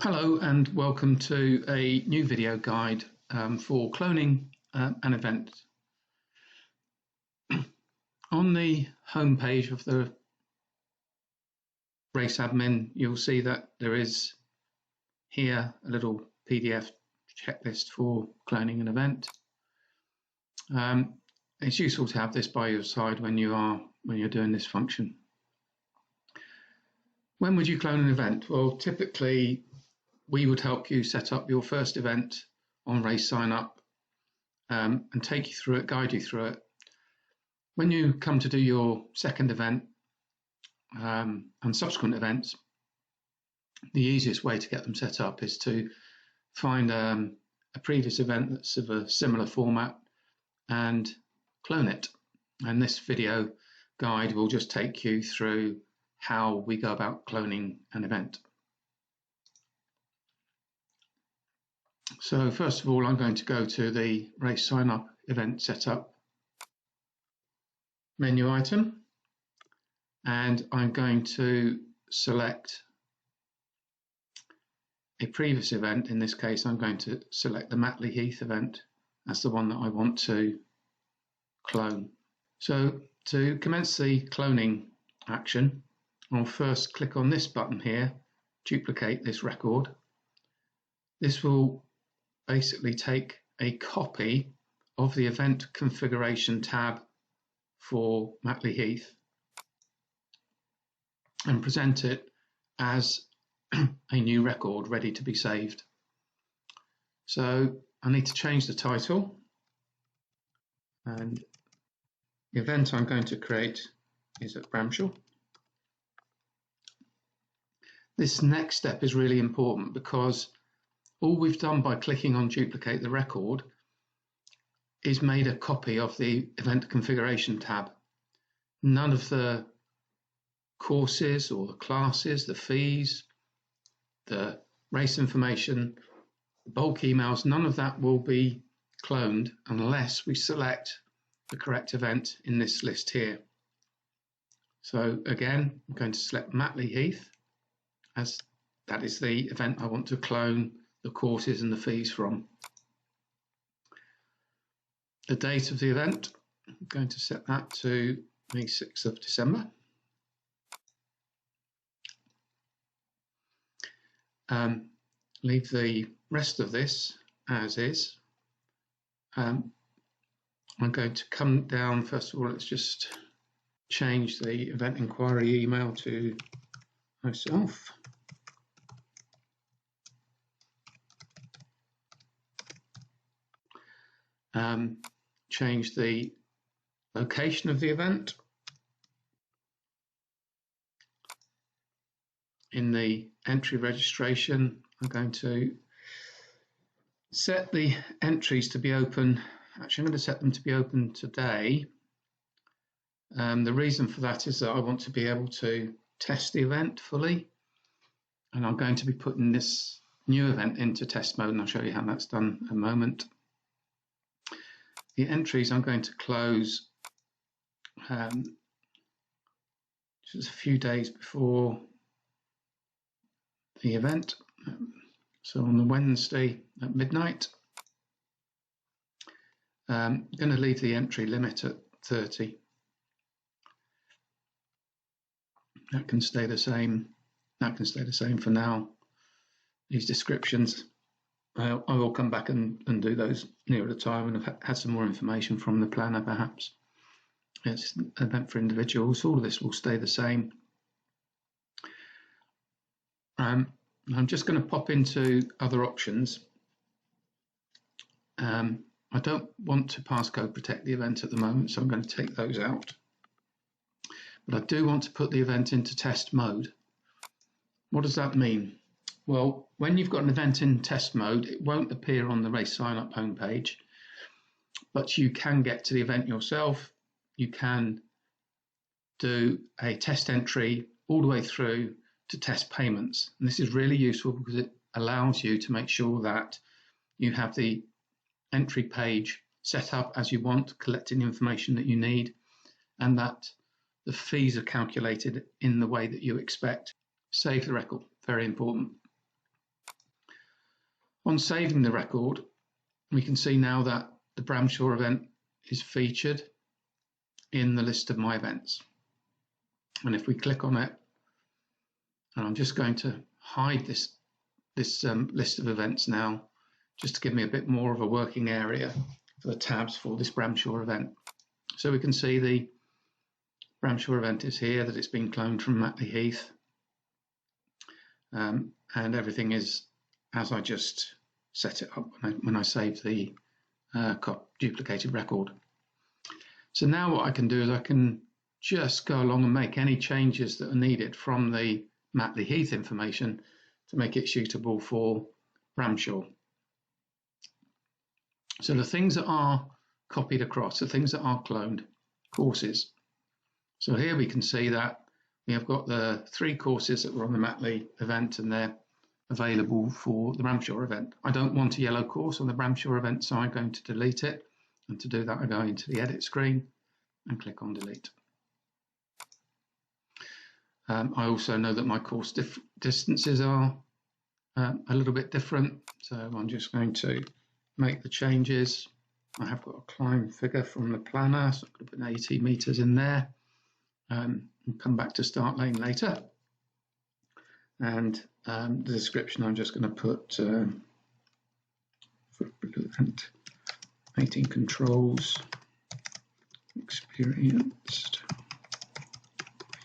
Hello and welcome to a new video guide for cloning an event. On the home page of the Race Admin, you'll see that there is here a little PDF checklist for cloning an event. It's useful to have this by your side when you're doing this function. When would you clone an event? Well, typically we would help you set up your first event on Race Sign Up and take you through it, guide you through it. When you come to do your second event and subsequent events, the easiest way to get them set up is to find a previous event that's of a similar format and clone it. And this video guide will just take you through how we go about cloning an event. So first of all, I'm going to go to the Race Sign Up event setup menu item, and I'm going to select a previous event. In this case, I'm going to select the Matley Heath event as the one that I want to clone. So to commence the cloning action, I'll first click on this button here, duplicate this record. This will basically take a copy of the event configuration tab for Matley Heath and present it as a new record ready to be saved. So I need to change the title, and the event I'm going to create is at Bramshall. This next step is really important because all we've done by clicking on duplicate the record is made a copy of the event configuration tab. None of the courses or the classes, the fees, the race information, the bulk emails, none of that will be cloned unless we select the correct event in this list here. So again, I'm going to select Matley Heath, as that is the event I want to clone the courses and the fees from. The date of the event, I'm going to set that to the 6th of December. Leave the rest of this as is. I'm going to come down, first of all, let's just change the event inquiry email to myself. Change the location of the event. In the entry registration, I'm going to set the entries to be open. Actually, I'm going to set them to be open today. The reason for that is that I want to be able to test the event fully, and I'm going to be putting this new event into test mode, and I'll show you how that's done in a moment. The entries I'm going to close just a few days before the event. So on the Wednesday at midnight, I'm going to leave the entry limit at 30. That can stay the same. That can stay the same for now. These descriptions, I will come back and do those nearer the time, and I've had some more information from the planner perhaps. It's an event for individuals. All of this will stay the same. I'm just going to pop into other options. I don't want to passcode protect the event at the moment, so I'm going to take those out. But I do want to put the event into test mode. What does that mean? Well, when you've got an event in test mode, it won't appear on the Race Sign Up homepage, but you can get to the event yourself. You can do a test entry all the way through to test payments. And this is really useful because it allows you to make sure that you have the entry page set up as you want, collecting the information that you need, and that the fees are calculated in the way that you expect. Save the record, very important. On saving the record, we can see now that the Bramshaw event is featured in the list of my events. And if we click on it, and I'm just going to hide this list of events now, just to give me a bit more of a working area for the tabs for this Bramshaw event. So we can see the Bramshaw event is here, that it's been cloned from Matley Heath, and everything is as I just set it up when I saved the duplicated record. So now what I can do is I can just go along and make any changes that are needed from the Matley Heath information to make it suitable for Bramshaw. So the things that are copied across, the things that are cloned, courses. So here we can see that we have got the 3 courses that were on the Matley event, and they're available for the Bramshaw event. I don't want a yellow course on the Bramshaw event, so I'm going to delete it. And to do that, I go into the edit screen and click on delete. I also know that my course distances are a little bit different, so I'm just going to make the changes. I have got a climb figure from the planner, so I'm going to put 80 meters in there, and come back to start lane later. And the description, I'm just going to put for blue event, 18 controls, experienced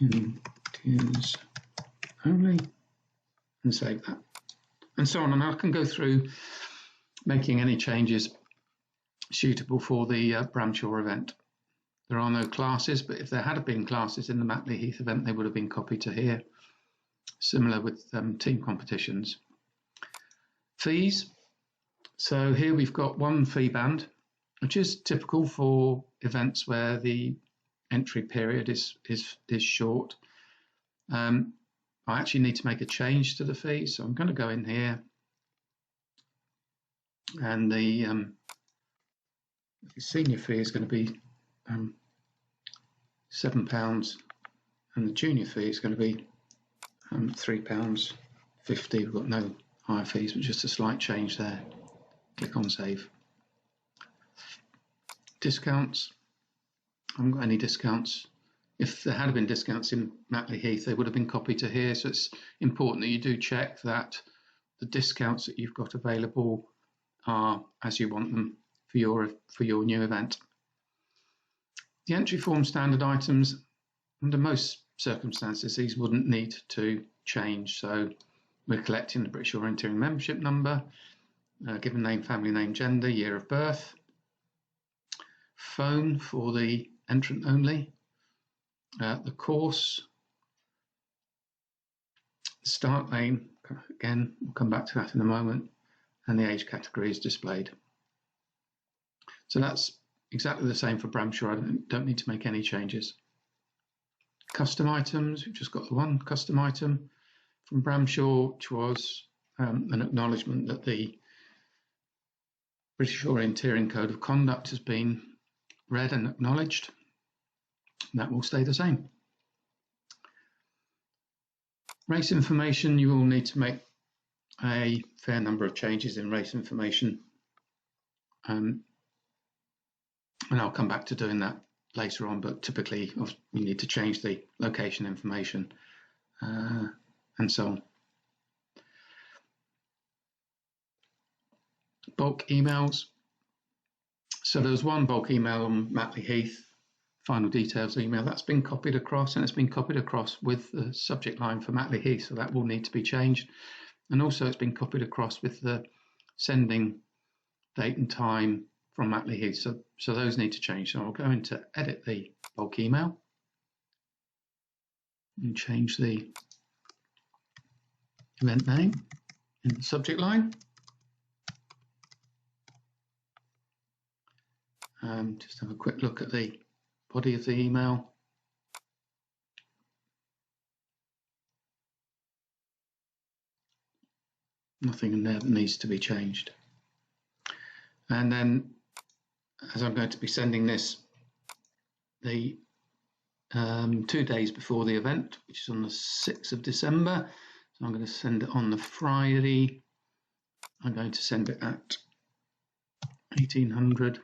in teams only, and save that. And so on, and I can go through making any changes suitable for the Bramshaw event. There are no classes, but if there had been classes in the Matley Heath event, they would have been copied to here. Similar with team competitions. Fees. So here we've got one fee band, which is typical for events where the entry period is short. I actually need to make a change to the fee, so I'm going to go in here, and the senior fee is going to be £7, and the junior fee is going to be £3.50. We've got no higher fees, but just a slight change there. Click on save. Discounts. I haven't got any discounts. If there had been discounts in Matley Heath, they would have been copied to here. So it's important that you do check that the discounts that you've got available are as you want them for your new event. The entry form standard items, under most circumstances, these wouldn't need to change. So we're collecting the British Orienteering membership number, given name, family name, gender, year of birth, phone for the entrant only, the course, start lane, again, we'll come back to that in a moment, and the age category is displayed. So that's exactly the same for Bramshaw. I don't need to make any changes. Custom items, we've just got the one custom item from Bramshaw, which was an acknowledgement that the British Orienteering Code of Conduct has been read and acknowledged. That will stay the same. Race information, you will need to make a fair number of changes in race information, and I'll come back to doing that later on, but typically you need to change the location information and so on. Bulk emails. So there was one bulk email on Matley Heath, final details email, that's been copied across, and it's been copied across with the subject line for Matley Heath, so that will need to be changed. And also it's been copied across with the sending date and time from Matley Heath, so those need to change. So I'll go into edit the bulk email and change the event name in the subject line. Just have a quick look at the body of the email. Nothing in there that needs to be changed. And then, as I'm going to be sending this the 2 days before the event, which is on the 6th of December, so I'm going to send it on the Friday I'm going to send it at 1800.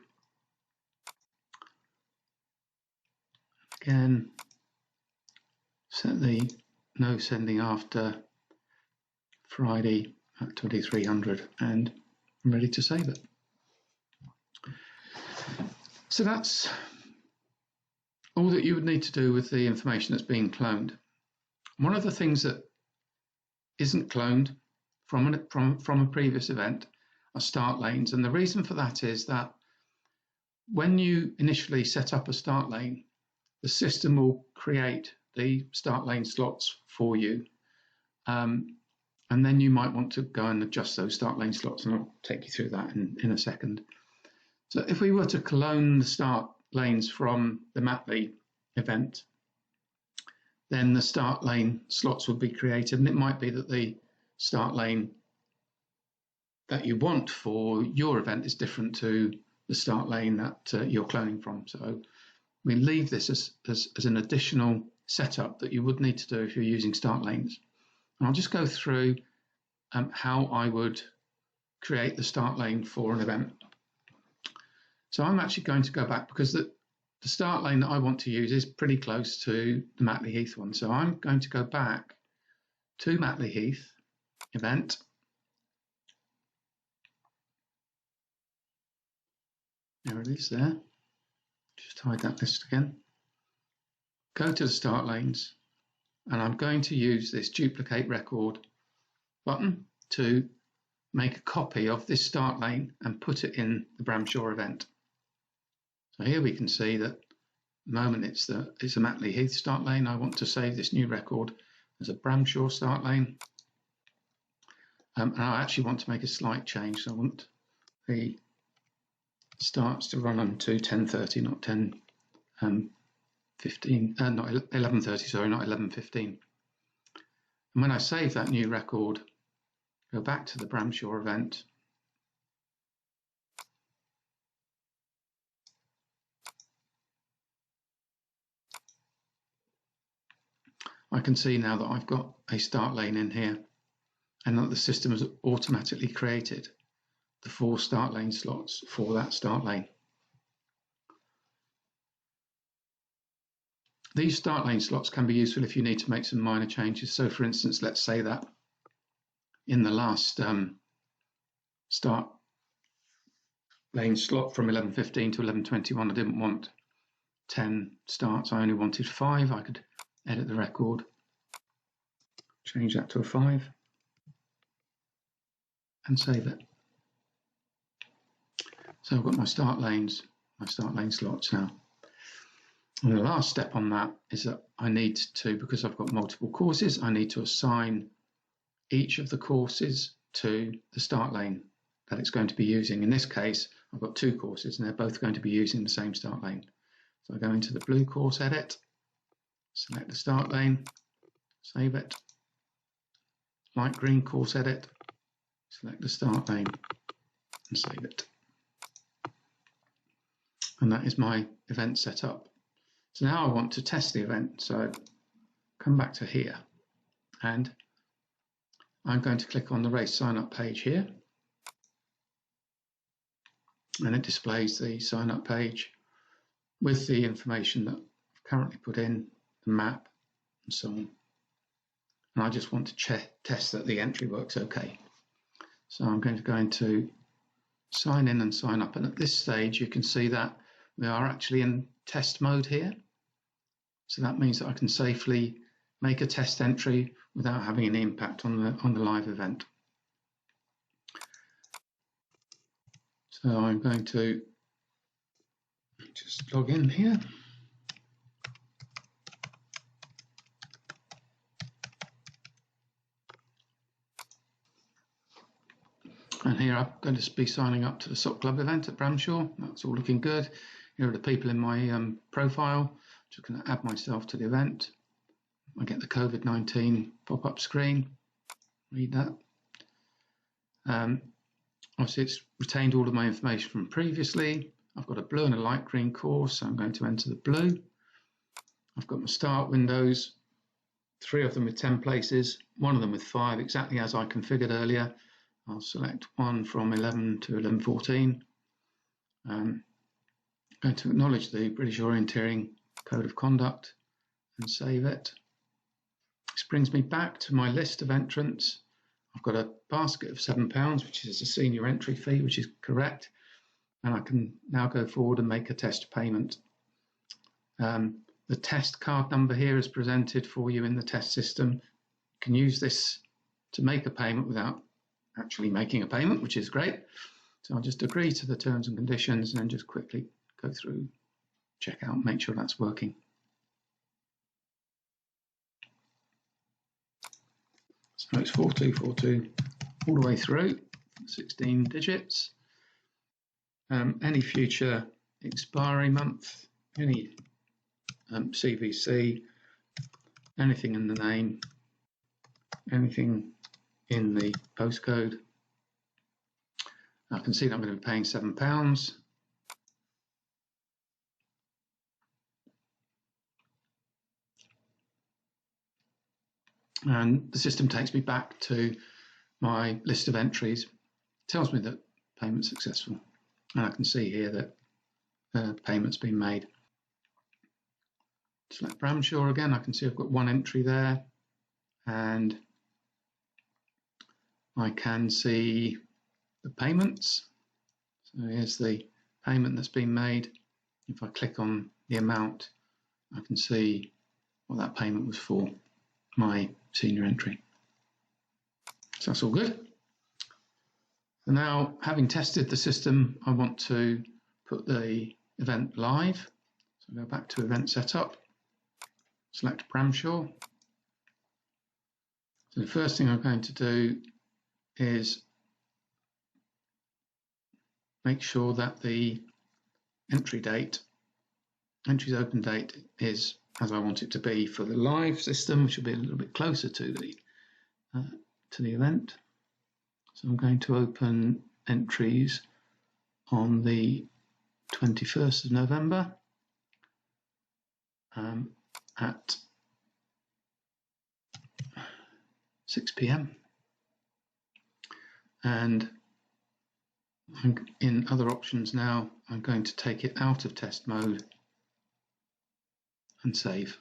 Again, set the no sending after Friday at 2300, and I'm ready to save it. So that's all that you would need to do with the information that's being cloned. One of the things that isn't cloned from a previous event are start lanes, and the reason for that is that when you initially set up a start lane, the system will create the start lane slots for you, and then you might want to go and adjust those start lane slots, and I'll take you through that in a second. So if we were to clone the start lanes from the Maply event, then the start lane slots would be created, and it might be that the start lane that you want for your event is different to the start lane that you're cloning from. So we leave this as an additional setup that you would need to do if you're using start lanes. And I'll just go through how I would create the start lane for an event. So I'm actually going to go back because the start lane that I want to use is pretty close to the Matley Heath one. So I'm going to go back to Matley Heath event. There it is there. Just hide that list again. Go to the start lanes, and I'm going to use this duplicate record button to make a copy of this start lane and put it in the Bramshaw event. So here we can see that at the moment it's a Matley Heath start lane. I want to save this new record as a Bramshaw start lane. And I actually want to make a slight change. So I want the starts to run on to 10:30, not 10:15, not 11:30, sorry, not 11:15. And when I save that new record, go back to the Bramshaw event, I can see now that I've got a start lane in here, and that the system has automatically created the 4 start lane slots for that start lane. These start lane slots can be useful if you need to make some minor changes. So for instance, let's say that in the last start lane slot from 11:15 to 11:21, I didn't want 10 starts, I only wanted 5. I could edit the record, change that to a 5, and save it. So I've got my start lane slots now. And the last step on that is that I need to, because I've got multiple courses, I need to assign each of the courses to the start lane that it's going to be using. In this case, I've got 2 courses and they're both going to be using the same start lane. So I go into the blue course edit, select the start lane, save it. Light green course edit, select the start lane and save it. And that is my event set up. So now I want to test the event. So come back to here and I'm going to click on the race sign up page here. And it displays the sign up page with the information that I've currently put in, the map and so on. And I just want to test that the entry works okay. So I'm going to go into sign in and sign up. And at this stage, you can see that we are actually in test mode here. So that means that I can safely make a test entry without having any impact on the live event. So I'm going to just log in here. And here I'm going to be signing up to the SOC Club event at Bramshaw. That's all looking good. Here are the people in my profile. Just going to add myself to the event. I get the COVID-19 pop-up screen. Read that. Obviously, it's retained all of my information from previously. I've got a blue and a light green course, so I'm going to enter the blue. I've got my start windows, 3 of them with 10 places, 1 of them with 5, exactly as I configured earlier. I'll select one from 11 to 11:14. I'm going to acknowledge the British Orienteering Code of Conduct and save it. This brings me back to my list of entrants. I've got a basket of £7, which is a senior entry fee, which is correct. And I can now go forward and make a test payment. The test card number here is presented for you in the test system. You can use this to make a payment without actually making a payment, which is great. So I'll just agree to the terms and conditions and then just quickly go through, check out, make sure that's working. So it's 4242 all the way through, 16 digits. Any future expiry month, any CVC, anything in the name, anything in the postcode. I can see that I'm going to be paying £7. And the system takes me back to my list of entries, tells me that payment's successful. And I can see here that the payment's been made. Select Bramshaw again. I can see I've got one entry there, and I can see the payments. So here's the payment that's been made. If I click on the amount, I can see what that payment was for, my senior entry. So that's all good. So now, having tested the system, I want to put the event live. So go back to Event Setup, select Bramshaw. So the first thing I'm going to do is make sure that the entry's open date is as I want it to be for the live system, which will be a little bit closer to the event. So I'm going to open entries on the 21st of November at 6 p.m. And in other options now, I'm going to take it out of test mode and save.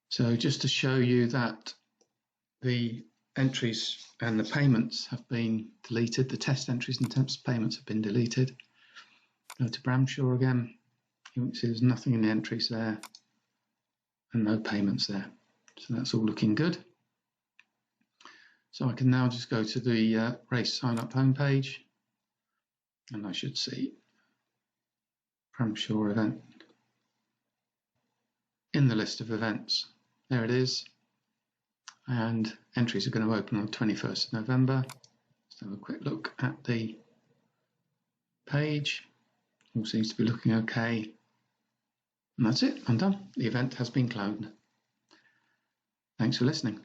So just to show you that the entries and the payments have been deleted, the test entries and test payments have been deleted. Go to Bramshaw again. You can see there's nothing in the entries there and no payments there. So that's all looking good. So I can now just go to the race sign up homepage, and I should see Bramshaw event in the list of events. There it is. And entries are going to open on the 21st of November. Let's have a quick look at the page. All seems to be looking okay. And that's it, I'm done. The event has been cloned. Thanks for listening.